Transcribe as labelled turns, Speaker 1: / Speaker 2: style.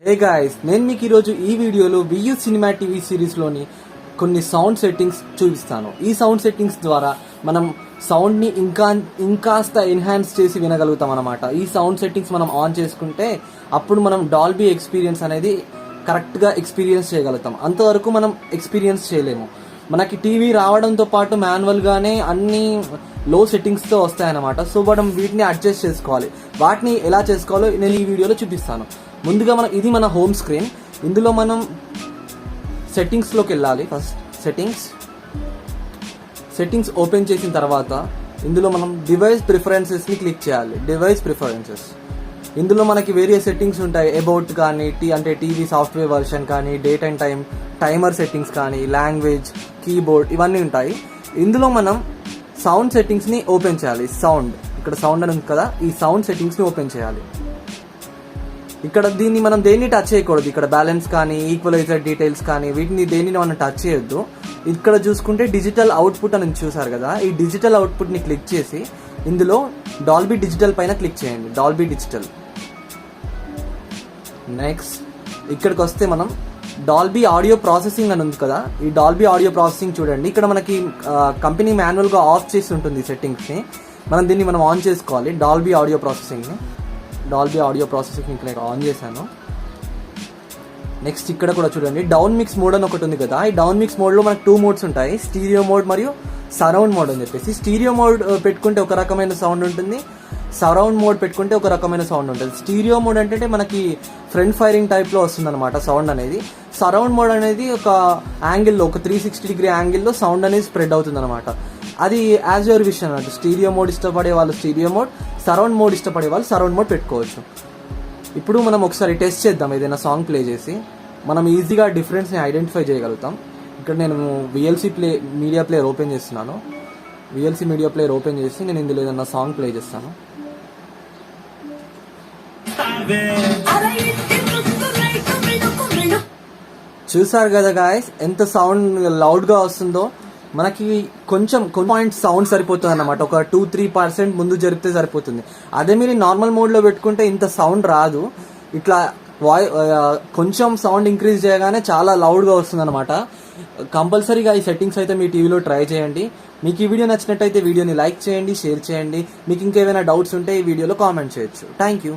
Speaker 1: ఏ guys, నేను మీకు ఈరోజు ఈ వీడియోలో వియూ సినిమా టీవీ సిరీస్లోని కొన్ని సౌండ్ సెట్టింగ్స్ చూపిస్తాను. ఈ సౌండ్ సెట్టింగ్స్ ద్వారా మనం సౌండ్ని ఇంకాస్త ఎన్హాన్స్ చేసి వినగలుగుతాం అనమాట. ఈ సౌండ్ సెట్టింగ్స్ మనం ఆన్ చేసుకుంటే అప్పుడు మనం డాల్బీ ఎక్స్పీరియన్స్ అనేది కరెక్ట్గా ఎక్స్పీరియన్స్ చేయగలుగుతాం. అంతవరకు మనం ఎక్స్పీరియన్స్ చేయలేము. మనకి టీవీ రావడంతో పాటు మాన్యువల్గానే అన్ని లో సెట్టింగ్స్తో వస్తాయన్నమాట. సో మనం వీటిని అడ్జస్ట్ చేసుకోవాలి. వాటిని ఎలా చేసుకోవాలో నేను ఈ వీడియోలో చూపిస్తాను. ముందుగా ఇది మన హోమ్ స్క్రీన్. ఇందులో మనం సెట్టింగ్స్లోకి వెళ్ళాలి. ఫస్ట్ సెట్టింగ్స్ ఓపెన్ చేసిన తర్వాత ఇందులో మనం డివైస్ ప్రిఫరెన్సెస్ని క్లిక్ చేయాలి. డివైస్ ప్రిఫరెన్సెస్ ఇందులో మనకి వేరే సెట్టింగ్స్ ఉంటాయి. అబౌట్ కానీ అంటే టీవీ సాఫ్ట్వేర్ వర్షన్ కానీ, డేట్ అండ్ టైమర్ సెట్టింగ్స్ కానీ, లాంగ్వేజ్, కీబోర్డ్ ఇవన్నీ ఉంటాయి. ఇందులో మనం సౌండ్ సెట్టింగ్స్ని ఓపెన్ చేయాలి. ఇక్కడ సౌండ్ అని ఉంది కదా, ఈ సౌండ్ సెట్టింగ్స్ని ఓపెన్ చేయాలి. ఇక్కడ దీన్ని మనం దేన్ని టచ్ చేయకూడదు. ఇక్కడ బ్యాలెన్స్ కానీ, ఈక్వలైజర్ డీటెయిల్స్ కానీ వీటిని దేన్ని మనం టచ్ చేయొద్దు. ఇక్కడ చూసుకుంటే డిజిటల్ అవుట్పుట్ అని చూసారు కదా, ఈ డిజిటల్ అవుట్పుట్ని క్లిక్ చేసి ఇందులో డాల్బీ డిజిటల్ పైన క్లిక్ చేయండి. Dolby digital. నెక్స్ట్ ఇక్కడికి వస్తే మనం డాల్బీ ఆడియో ప్రాసెసింగ్ అని ఉంది కదా, ఈ డాల్బీ ఆడియో ప్రాసెసింగ్ చూడండి. ఇక్కడ మనకి కంపెనీ మాన్యువల్గా ఆఫ్ చేసి ఉంటుంది సెట్టింగ్స్ని. దీన్ని మనం ఆన్ చేసుకోవాలి. డాల్బీ ఆడియో ప్రాసెసింగ్ని ఇక్కడ ఆన్ చేశాను. నెక్స్ట్ ఇక్కడ కూడా చూడండి, డౌన్ మిక్స్ మోడ్ అని ఒకటి ఉంది కదా. ఈ డౌన్ మిక్స్ మోడ్లో మనకు 2 మోడ్స్ ఉంటాయి, స్టీరియో మోడ్ మరియు సరౌండ్ మోడ్ అని చెప్పేసి. స్టీరియో మోడ్ పెట్టుకుంటే ఒక రకమైన సౌండ్ ఉంటుంది, సరౌండ్ మోడ్ పెట్టుకుంటే ఒక రకమైన సౌండ్ ఉంటుంది. స్టీరియో మోడ్ అంటే మనకి ఫ్రంట్ ఫైరింగ్ టైప్లో వస్తుంది అనమాట సౌండ్ అనేది. సరౌండ్ మోడ్ అనేది ఒక యాంగిల్లో, ఒక 360 డిగ్రీ యాంగిల్లో సౌండ్ అనేది స్ప్రెడ్ అవుతుంది అనమాట. అది యాజ్ యువర్ విష్ అన్నట్టు. స్టీరియో మోడ్ ఇష్టపడే వాళ్ళు స్టీరియో మోడ్, సరౌండ్ మోడ్ ఇష్టపడే వాళ్ళు సరౌండ్ మోడ్ పెట్టుకోవచ్చు. ఇప్పుడు మనం ఒకసారి టెస్ట్ చేద్దాం. ఏదైనా సాంగ్ ప్లే చేసి మనం ఈజీగా డిఫరెన్స్ని ఐడెంటిఫై చేయగలుగుతాం. ఇక్కడ నేను విఎల్సీ మీడియా ప్లేయర్ ఓపెన్ చేస్తున్నాను. విఎల్సీ మీడియా ప్లేయర్ ఓపెన్ చేసి నేను ఇందులో ఏదైనా సాంగ్ ప్లే చేస్తాను. చూసారు కదా గాయస్, ఎంత సౌండ్ లౌడ్గా వస్తుందో. మనకి కొంచెం పాయింట్ సౌండ్ సరిపోతుంది అన్నమాట. ఒక 2-3% ముందు జరిపితే సరిపోతుంది. అదే మీరు నార్మల్ మోడ్లో పెట్టుకుంటే ఇంత సౌండ్ రాదు. ఇట్లా కొంచెం సౌండ్ ఇంక్రీజ్ చేయగానే చాలా లౌడ్గా వస్తుంది అనమాట. కంపల్సరీగా ఈ సెట్టింగ్స్ అయితే మీ టీవీలో ట్రై చేయండి. మీకు ఈ వీడియో నచ్చినట్టయితే వీడియోని లైక్ చేయండి, షేర్ చేయండి. మీకు ఇంకేమైనా డౌట్స్ ఉంటే ఈ వీడియోలో కామెంట్ చేయొచ్చు. Thank you.